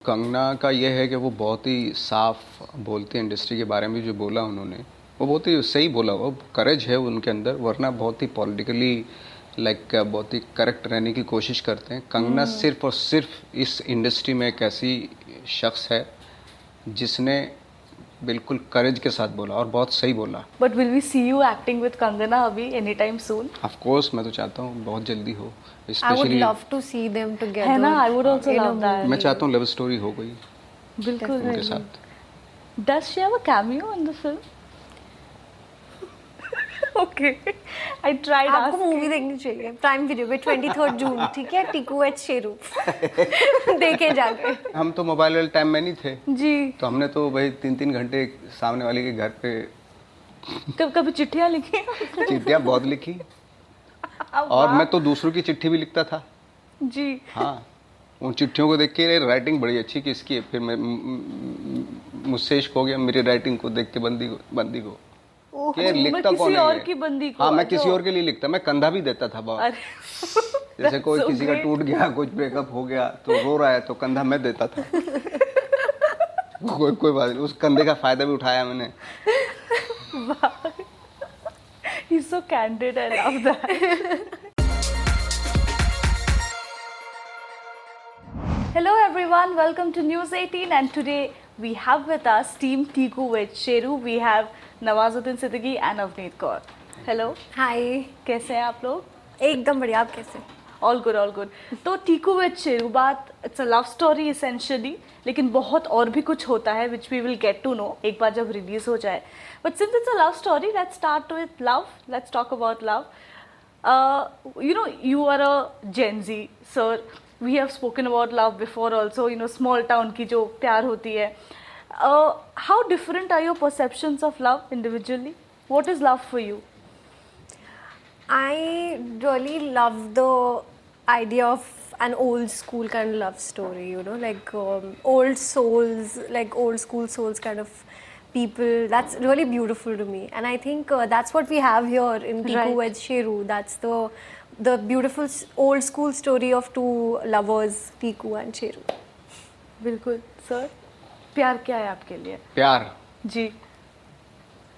कंगना का ये है कि वो बहुत ही साफ बोलती है इंडस्ट्री के बारे में। जो बोला उन्होंने वो बहुत ही सही बोला, वो करेज है उनके अंदर, वरना बहुत ही पॉलिटिकली बहुत ही करेक्ट रहने की कोशिश करते हैं। कंगना सिर्फ और सिर्फ इस इंडस्ट्री में एक ऐसी शख्स है जिसने बिल्कुल करेज के साथ बोला और बहुत सही बोला। But will we see you acting with Kangana अभी any time soon? Of course, मैं तो चाहता हूँ बहुत जल्दी हो। I would love to see them together. है ना, I would also love that. मैं चाहता हूँ लव स्टोरी हो गई बिल्कुल उनके साथ। Does she have a cameo in the film? Okay, I tried. आपको मूवी देखनी चाहिए प्राइम वीडियो पे 23 जून, ठीक है? टीकू वेड्स शेरू देखे जाके। हम तो मोबाइल वाले टाइम में नहीं थे जी, तो हमने तो भाई 3-3 घंटे सामने वाले के घर पे कभी चिट्ठियाँ लिखी? चिट्ठियाँ बहुत लिखी और मैं तो दूसरों की चिट्ठी भी लिखता था जी। हाँ, उन चिट्ठियों को देख के राइटिंग बड़ी अच्छी किसकी है, फिर मैं मुझसे इश्क हो गया मेरी राइटिंग को देख के बंदी को कि लिखता कौन है और की बंदी को। हाँ, मैं किसी और के लिए लिखता, मैं कंधा भी देता था बहुत। जैसे कोई किसी का टूट गया, कुछ ब्रेकअप हो गया तो रो रहा है तो कंधा मैं देता था। कोई बात नहीं, उस कंधे का फायदा भी उठाया मैंने। He's so candid, I love that. Hello everyone, welcome to News 18 and today we have with us team Tiku Weds Sheru. We have Nawazuddin Siddiqui and Avneet Kaur. Hello. हाय, कैसे हैं आप लोग? एकदम बढ़िया। आप कैसे? All good, all good. तो Tiku Weds Sheru बात it's a love story essentially, लेकिन बहुत और भी कुछ होता है which we will get to know एक बार जब रिलीज हो जाए. But since it's a love story, let's start with love. Let's talk about love. You are a Gen Z, sir. We have spoken about love before also. Small town की जो प्यार होती है. How different are your perceptions of love individually? What is love for you? I really love the idea of an old school kind of love story, like old souls, like old school souls kind of people. That's really beautiful to me, and I think that's what we have here in Tiku Weds Sheru. That's the beautiful old school story of two lovers, Tiku and Sheru. बिल्कुल sir. प्यार क्या है आपके लिए? प्यार जी,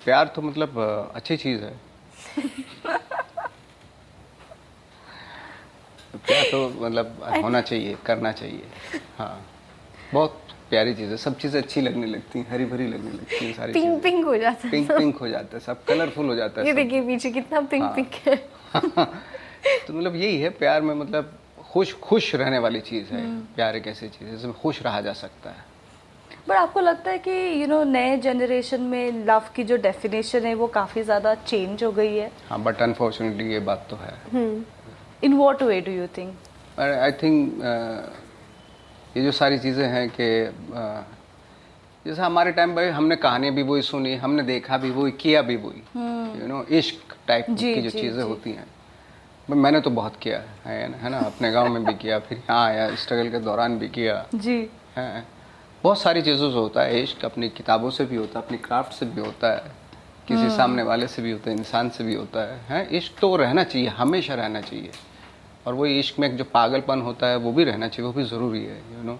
प्यार तो मतलब अच्छी चीज़ है। प्यार तो मतलब होना चाहिए, करना चाहिए। हाँ, बहुत प्यारी चीज़ है। सब चीज़ें अच्छी लगने लगती हैं, हरी भरी लगने लगती हैं, सारी पिंक पिंक हो जाता है, पिंक हो जाता है, सब कलरफुल हो जाता है। ये देखिए पीछे कितना पिंक पिंक है। तो मतलब यही है प्यार में, मतलब खुश रहने वाली चीज़ है। प्यार एक ऐसी चीज़ है जिसमें खुश रहा जा सकता है। बट आपको लगता है कि नए जनरेशन में लव की जो डेफिनेशन है वो काफ़ी ज़्यादा चेंज हो गई है? हाँ, बट अनफॉर्चुनेटली ये बात तो है। In what way do you think? I think ये जो सारी चीज़ें हैं कि जैसे हमारे टाइम पे हमने कहानियाँ भी वही सुनी, हमने देखा भी वही, किया भी वही। इश्क टाइप की जो चीज़ें होती हैं मैंने तो बहुत किया है ना, अपने गांव में भी किया, फिर यहाँ आया, स्ट्रगल के दौरान भी किया जी। है बहुत सारी चीज़ों से होता है इश्क। अपनी किताबों से भी होता है, अपनी क्राफ्ट से भी होता है, किसी सामने वाले से भी होता है, इंसान से भी होता है। इश्क तो रहना चाहिए, हमेशा रहना चाहिए। और वही इश्क में जो पागलपन होता है वो भी रहना चाहिए, वो भी ज़रूरी है।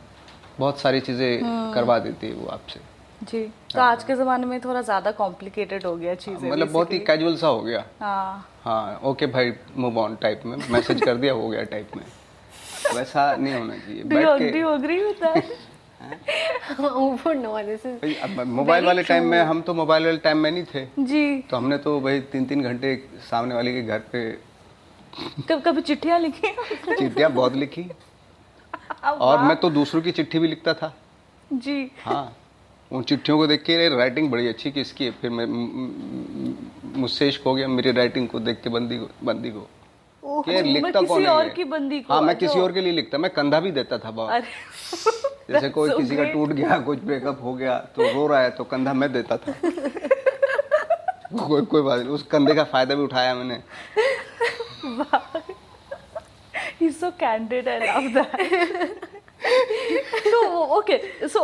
बहुत सारी चीज़ें करवा देती है वो आपसे जी। तो आज के ज़माने में थोड़ा ज़्यादा कॉम्प्लिकेटेड हो गया चीज़ें, मतलब बहुत ही कैजुअल सा हो गया। हाँ, ओके भाई मूव ऑन टाइप में, मैसेज कर दिया हो गया टाइप में। वैसा नहीं होना चाहिए। Do you agree with that? Mobile वाले टाइम में, हम तो मोबाइल वाले टाइम में नहीं थे जी, तो हमने तो भाई 3-3 घंटे सामने वाले के घर पे कभी चिट्ठियाँ लिखी? चिट्ठियाँ बहुत लिखी और मैं तो दूसरों की चिट्ठी भी लिखता था जी। हाँ, उन चिट्ठियों को देख के राइटिंग बड़ी अच्छी किसकी है, फिर मैं मुझसे इश्क हो गया मेरी राइटिंग को देख के बंदी को कि लिखता कौन है और की बंदी को। हाँ, मैं किसी और के लिए लिखता, मैं कंधा भी देता था बहुत। जैसे कोई किसी का टूट गया, कुछ ब्रेकअप हो गया तो रो रहा है तो कंधा मैं देता था। कोई बात नहीं, उस कंधे का फायदा भी उठाया मैंने। He's so candid, I love that. So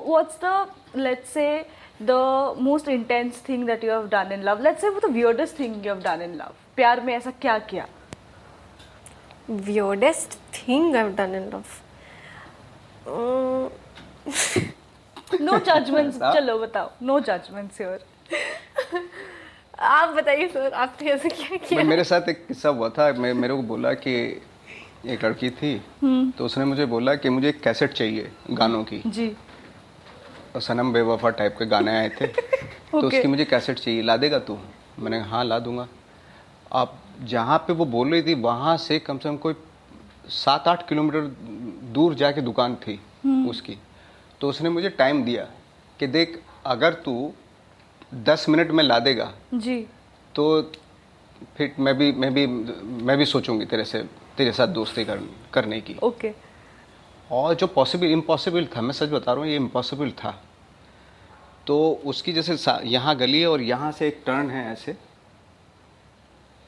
what's the, let's say, the most intense thing that you have done in love? Let's say the weirdest thing you have done in love. प्यार में ऐसा क्या किया? Weirdest thing I've done in love. No judgements, चलो बताओ, no judgements here. आप बताइए sir, आपने ऐसा क्या किया? मेरे साथ एक किस्सा हुआ था। मेरे को बोला कि एक लड़की थी, तो उसने मुझे बोला कि मुझे एक कैसेट चाहिए गानों की जी। सनम बेवफा टाइप के गाने आए थे। तो उसकी मुझे कैसेट चाहिए, ला देगा तू? मैंने कहा हाँ ला दूंगा। अब जहाँ पे वो बोल रही थी वहाँ से कम से कम कोई 7-8 किलोमीटर दूर जाके दुकान थी उसकी। तो उसने मुझे टाइम दिया कि देख अगर तू 10 मिनट में ला देगा जी, तो फिर मैं भी सोचूंगी तेरे साथ दोस्ती करने की। ओके। और जो इम्पॉसिबल था, मैं सच बता रहा हूँ, ये इम्पॉसिबल था। तो उसकी जैसे यहाँ गली है और यहाँ से एक टर्न है ऐसे,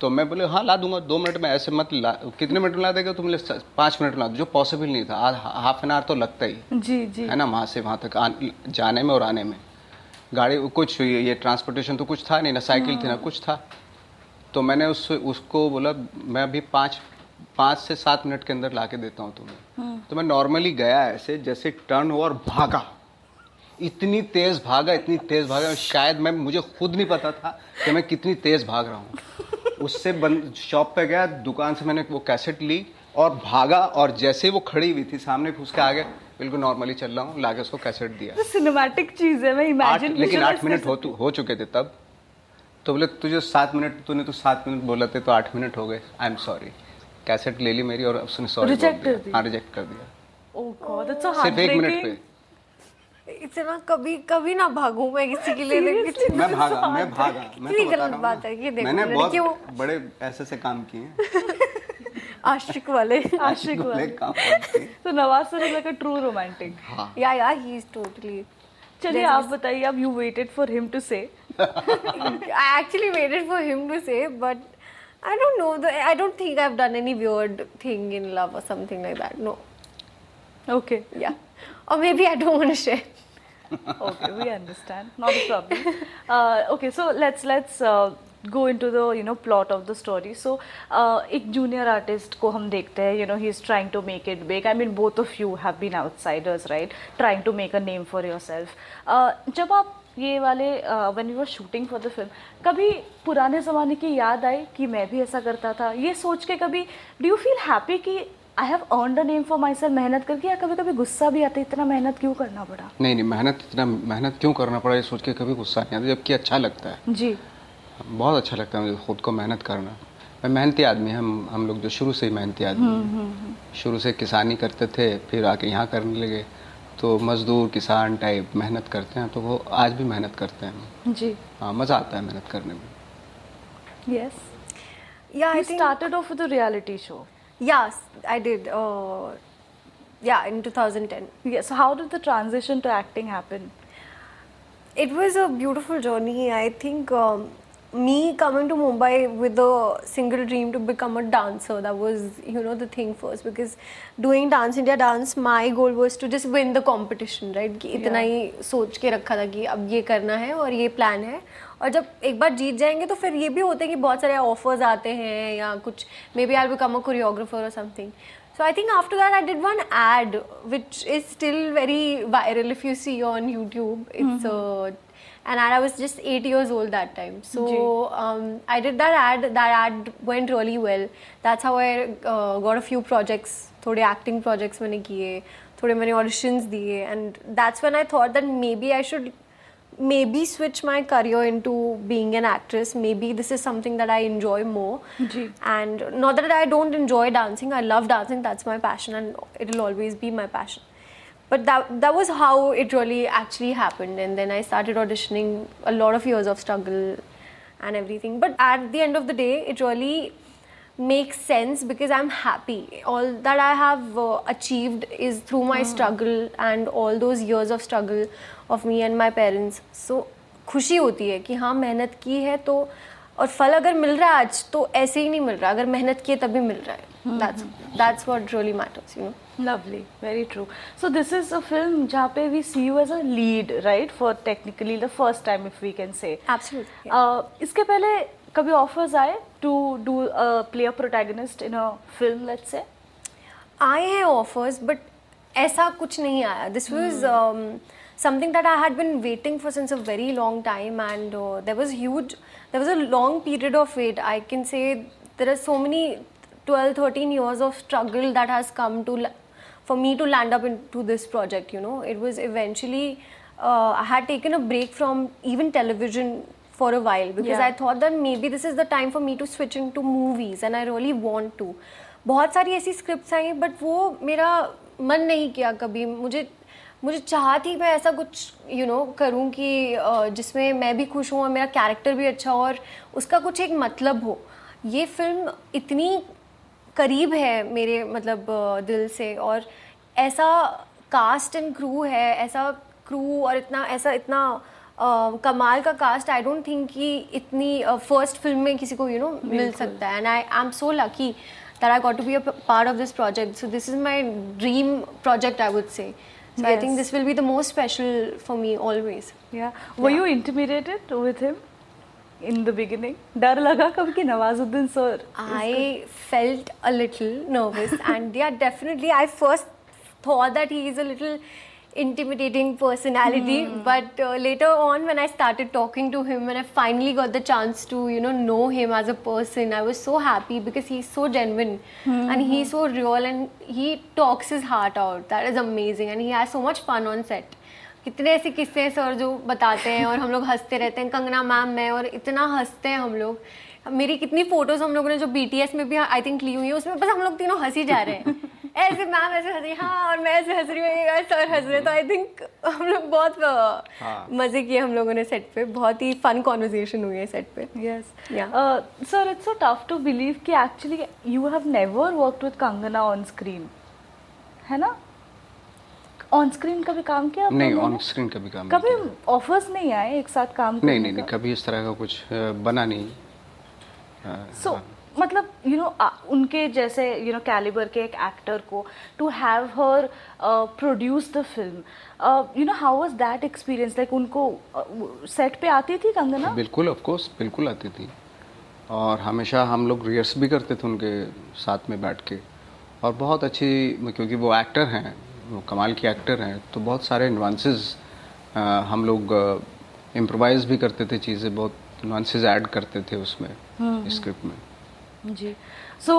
तो मैं बोले हाँ ला दूंगा 2 मिनट में, ऐसे मत ला। कितने मिनट में ला देगा? तो मुझे 5 मिनट में ला, जो पॉसिबल नहीं था। हाफ एन आवर तो लगता ही जी जी है ना, वहाँ से वहाँ तक जाने में और आने में। गाड़ी कुछ ये ट्रांसपोर्टेशन तो कुछ था नहीं ना, साइकिल थी ना कुछ था। तो मैंने उसको बोला मैं अभी 5 से 7 मिनट के अंदर ला के देता हूँ तुम्हें। तो मैं नॉर्मली गया ऐसे, जैसे टर्न हुआ और भागा, इतनी तेज भागा शायद मुझे खुद नहीं पता था कि मैं कितनी तेज भाग रहा हूँ। उससे शॉप पे गया, दुकान से मैंने वो कैसेट ली और भागा, और जैसे ही वो खड़ी हुई थी सामने, उसके आगे बिल्कुल नॉर्मली चल रहा हूँ, लाके उसको कैसेट दिया। सिनेमैटिक चीज है, मैं इमेजिन। लेकिन 8 मिनट हो चुके थे तब। तो बोले तुझे 7 मिनट, तूने तो 7 मिनट बोला थे तो 8 मिनट हो गए, आई एम सॉरी। कैसेट ले ली मेरी और उसने सॉरी रिजेक्ट कर दिया। हाँ रिजेक्ट कर दिया। ओह गॉड, दैट्स सो सिर्फ 1 मिनट पे। इतना कभी ना भागूं मैं किसी के लिए। मैं भागा मैं तो बता गलत बात है ये। देखो मैंने बहुत बड़े ऐसे काम किए हैं। आशिक वाले काम किए। तो Nawaz sir is like a true romantic. या ही इज टोटली। चलिए आप बताइए, अब you waited for him to say. I actually waited for him to say, but I don't know. I don't think I've done any weird thing in love or something like that. No. Okay. Yeah. Or maybe I don't want to share. Okay, we understand. Not a problem. Okay, so let's go into the plot of the story. So एक junior artist को हम देखते हैं, he is trying to make it big. I mean, both of you have been outsiders, right? Trying to make a name for yourself. जब आप ये वाले when you were shooting for the film, कभी पुराने ज़माने की याद आई कि मैं भी ऐसा करता था? ये सोच के कभी do you feel happy कि I have earned a name for myself मेहनत करके, या कभी कभी गुस्सा भी आता है इतना मेहनत क्यों करना पड़ा? नहीं इतना मेहनत क्यों करना पड़ा ये सोच के कभी गुस्सा नहीं आता, जबकि अच्छा लगता है जी। बहुत अच्छा लगता है मुझे खुद को मेहनत करना। मैं मेहनती आदमी, हम लोग जो शुरू से ही मेहनती आदमी शुरू से किसानी करते थे, फिर आके यहाँ करने लगे, तो मजदूर किसान टाइप मेहनत करते हैं, तो वो आज भी मेहनत करते हैं जी। हाँ मज़ा आता है मेहनत करने में। Yes. Yeah, You started off with a reality show. Yes, I did. Yeah, in 2010. Yes. So how did the transition to acting happen? It was a beautiful journey. I think me coming to Mumbai with a single dream to become a dancer, that was the thing first, because doing Dance India Dance, my goal was to just win the competition, right? कि इतना ही सोच के रखा था कि अब ये करना है और ये प्लान है, और जब एक बार जीत जाएंगे तो फिर ये भी होता है कि बहुत सारे ऑफर्स आते हैं या कुछ, maybe I will become a choreographer और something. So I think after that I did one ad which is still very viral if you see on YouTube. It's an ad. I was just 8 years old that time. So I did that ad. That ad went really well. That's how I got a few projects. थोड़े acting projects मैंने किए, थोड़े मैंने auditions दिए, and that's when I thought that maybe I should switch my career into being an actress. Maybe this is something that I enjoy more. And not that I don't enjoy dancing. I love dancing. That's my passion, and it will always be my passion. But that was how it really actually happened. And then I started auditioning, a lot of years of struggle and everything. But at the end of the day, it really makes sense because I'm happy. All that I have achieved is through my struggle and all those years of struggle of me and my parents. So खुशी होती है कि हाँ मेहनत की है तो, और फल अगर मिल रहा है आज तो ऐसे ही नहीं मिल रहा, अगर मेहनत की है तभी मिल रहा है. That's what really matters, Lovely, very true. So this is a film जहाँ पे we see you as a lead, right? For technically the first time, if we can say. Absolutely. Yeah. इसके पहले कभी offers आए to play a protagonist in a film, let's say? आए हैं offers, but ऐसा कुछ नहीं आया. This was something that I had been waiting for since a very long time, and there was a long period of wait. I can say there are so many 12-13 years of struggle that has come for me to land up into this project. You know, it was eventually I had taken a break from even television for a while because I thought that maybe this is the time for me to switch into movies, and I really want to. बहुत सारी ऐसी scripts I but वो मेरा मन नहीं किया कभी. मुझे चाहती मैं ऐसा कुछ करूं कि जिसमें मैं भी खुश हूं और मेरा कैरेक्टर भी अच्छा हो और उसका कुछ एक मतलब हो. ये फिल्म इतनी करीब है मेरे मतलब दिल से, और ऐसा कास्ट एंड क्रू है, ऐसा क्रू और इतना कमाल का कास्ट. आई डोंट थिंक कि इतनी फर्स्ट फिल्म में किसी को मिल सकता है. And I am so lucky that I got to be a part of this project. So this is my dream project, I would say. So I think this will be the most special for me always. Yeah. Were you intimidated with him in the beginning? डर लगा कभी कि Nawazuddin sir? I felt a little nervous, and yeah, definitely I first thought that he is a little intimidating personality, but later on when I started talking to him and I finally got the chance to know him as a person, I was so happy because he's so genuine and he's so real and he talks his heart out. That is amazing, and he has so much fun on set. कितने ऐसे किस्से sir जो बताते हैं और हम लोग हंसते रहते हैं. कंगना मैम मैं और इतना हंसते हैं हम लोग. मेरी कितनी फोटोज हम लोगों ने जो BTS में भी आई थिंक ली हुई है, उसमें बस हम लोग तीनों हंस ही जा रहे हैं. ऐसे मैम ऐसे हंस रही, हाँ, और मैं ऐसे हंस रही हूँ, सर हंस रहे. तो आई थिंक हम लोग बहुत मजे किए हम लोगों ने सेट पे. बहुत ही फन कॉन्वर्सेशन हुई है सेट पे. Yes. Sir, it's so tough to believe कि actually you have never worked with Kangana on screen, है ना? ऑन स्क्रीन कभी काम किया? नहीं, ऑन स्क्रीन कभी काम कभी ऑफर्स नहीं आए एक साथ काम करने? नहीं, कभी इस तरह का कुछ बना नहीं. So, मतलब उनके जैसे कैलिबर के एक एक्टर को to have her produce the film, how was that experience? Like उनको सेट पे आती थी कंगना? बिल्कुल, ऑफ कोर्स, बिल्कुल आती थी. और हमेशा हम लोग रिहर्स भी करते थे उनके साथ में बैठ के. और बहुत अच्छी, क्योंकि वो एक्टर हैं, वो कमाल के एक्टर हैं, तो बहुत सारे नुआंसेस हम लोग इम्प्रोवाइज भी करते थे. चीज़ें बहुत नुआंसेस ऐड करते थे उसमें स्क्रिप्ट में. जी. सो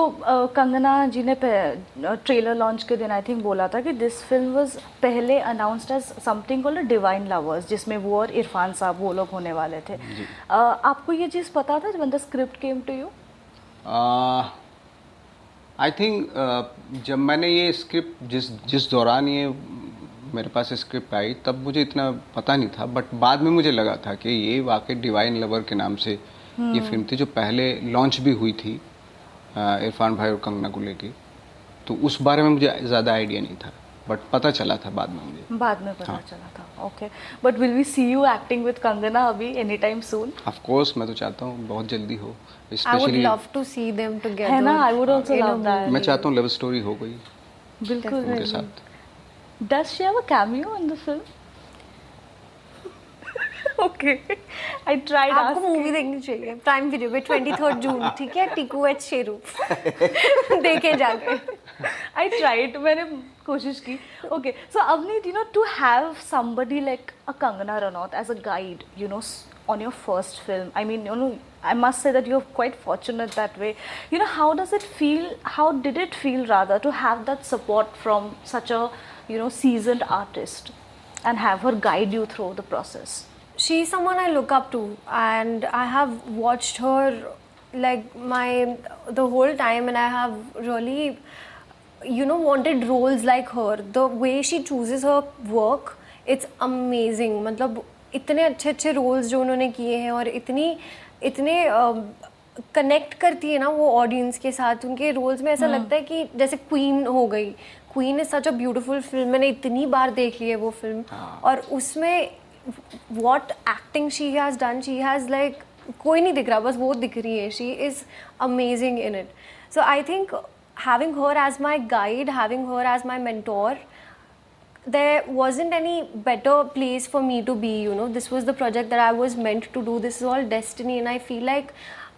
कंगना जी ने ट्रेलर लॉन्च के दिन आई थिंक बोला था कि दिस फिल्म वाज पहले announced as something called divine lovers, जिसमें वो और इरफान साहब वो लोग होने वाले थे. आपको ये चीज़ पता था जब the script came to you? I think जब मैंने ये स्क्रिप्ट जिस दौरान ये मेरे पास स्क्रिप्ट आई, तब मुझे इतना पता नहीं था. बट बाद में मुझे लगा था कि ये वाकई डिवाइन लवर के नाम से ये फिल्म थी, जो पहले लॉन्च भी हुई थी इरफान भाई और कंगना को लेके. तो उस बारे में मुझे ज़्यादा आइडिया नहीं था, बट पता चला था बाद में मुझे. बाद में पता चला था. Okay. But will we see you acting with Kangana अभी any time soon? Of course, मैं तो चाहता हूँ बहुत जल्दी हो. I would love to see them together. है ना? I would also love that. मैं चाहता हूँ लव स्टोरी हो गई बिल्कुल उनके साथ. Does she have a cameo in the film? Okay, I tried. आपको मूवी देखनी चाहिए प्राइम वीडियो पे 23 जून. ठीक है, टीकू वेड्स शेरू देखे जाके. I tried. मैंने कोशिश की. Okay, so Avneet, to have somebody like a Kangana Ranaut as a guide, on your first film. I mean, I must say that you're quite fortunate that way. How does it feel? How did it feel rather to have that support from such a seasoned artist and have her guide you through the process? She's someone I look up to, and I have watched her like the whole time, and I have really wanted roles like her. The way she chooses her work, it's amazing. मतलब इतने अच्छे roles जो उन्होंने किए हैं और इतने connect करती है ना वो ऑडियंस के साथ. उनके रोल्स में ऐसा लगता है कि जैसे क्वीन हो गई. Queen is such a beautiful film. मैंने इतनी बार देख ली है वो फिल्म. और उसमें what acting she has done, she has like कोई नहीं दिख रहा, बस वो दिख रही है. She is amazing in it. So I think having her as my guide, having her as my mentor, there wasn't any better place for me to be. This was the project that I was meant to do. This is all destiny, and I feel like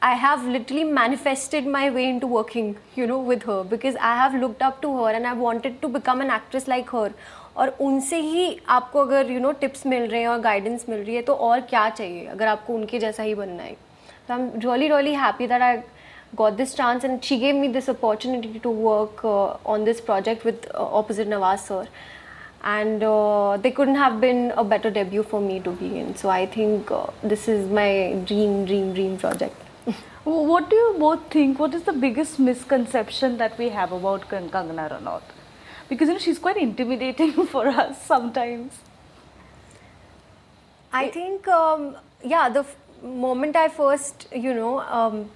I have literally manifested my way into working, you know, with her because I have looked up to her and I wanted to become an actress like her. और उनसे ही आपको अगर you know tips मिल रहे हैं और guidance मिल रही है तो और क्या चाहिए अगर आपको उनके जैसा ही बनना है. So I'm really happy that I got this chance and she gave me this opportunity to work on this project with opposite Nawaz sir. And they couldn't have been a better debut for me to be in. So I think this is my dream project. What do you both think? What is the biggest misconception that we have about Kangana Ranaut? Because you know she's quite intimidating for us sometimes. I think yeah, the moment I first you know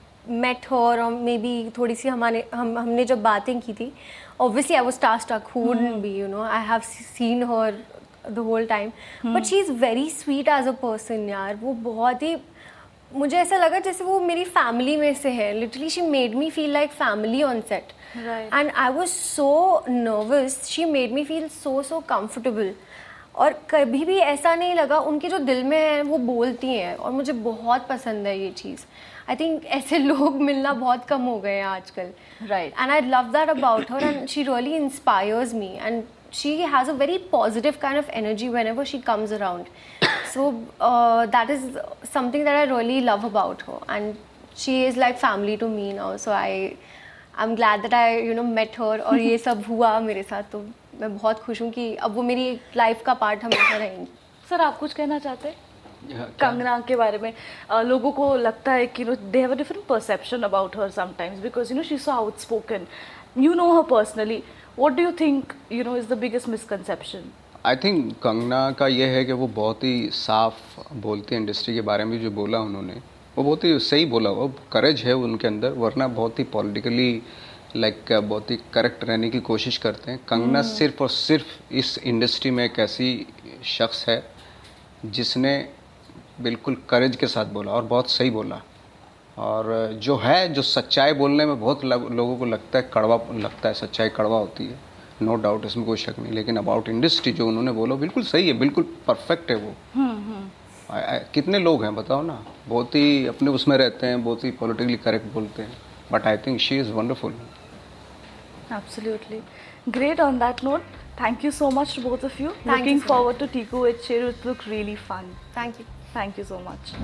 met her or maybe थोड़ी सी हमने जब बातें की थी, obviously I was starstruck. Who wouldn't be? You know, I have seen her the whole time, but she's very sweet as a person. यार वो बहुत ही मुझे ऐसा लगा जैसे वो मेरी फैमिली में से है. Literally she made me feel like family on set. Right. And I was so nervous. She made me feel so comfortable. और कभी भी ऐसा नहीं लगा. उनके जो दिल में है वो बोलती हैं और मुझे बहुत पसंद है ये चीज़. I think ऐसे लोग मिलना बहुत कम हो गए हैं आजकल. Right. And I love that about her and she really inspires me and she has a very positive kind of energy whenever she comes around. So that is something that I really love about her and she is like family to me now. So I'm glad that I you know met her और ये सब हुआ मेरे साथ तो मैं बहुत खुश हूँ कि अब वो मेरी लाइफ का पार्ट हमेशा रहेंगी. सर आप कुछ कहना चाहते हैं कंगना के बारे में? लोगों को लगता है कि they have a different perception about her sometimes because you know she's so outspoken. You know her personally. What do you think you know is the biggest misconception? I think Kangana का ये है कि वो बहुत ही साफ बोलती है. इंडस्ट्री के बारे में जो बोला उन्होंने वो बहुत ही सही बोला. वो करेज है उनके अंदर, वरना बहुत ही पॉलिटिकली बहुत ही करेक्ट रहने की कोशिश करते हैं. कंगना सिर्फ और सिर्फ इस इंडस्ट्री में एक ऐसी शख्स है जिसने बिल्कुल करेज के साथ बोला और बहुत सही बोला. और जो सच्चाई बोलने में बहुत लोगों को लगता है कड़वा लगता है, सच्चाई कड़वा होती है, नो डाउट, इसमें कोई शक नहीं. लेकिन अबाउट इंडस्ट्री जो उन्होंने बोला बिल्कुल सही है, बिल्कुल परफेक्ट है वो. कितने लोग हैं बताओ ना, बहुत ही अपने उसमें रहते हैं, बहुत ही पॉलिटिकली करेक्ट बोलते हैं, but I think she is wonderful. Absolutely. Great on that note. Thank you so much to both of you. Looking forward to Tiku Weds Sheru. It looked really fun. Thank you. Thank you so much.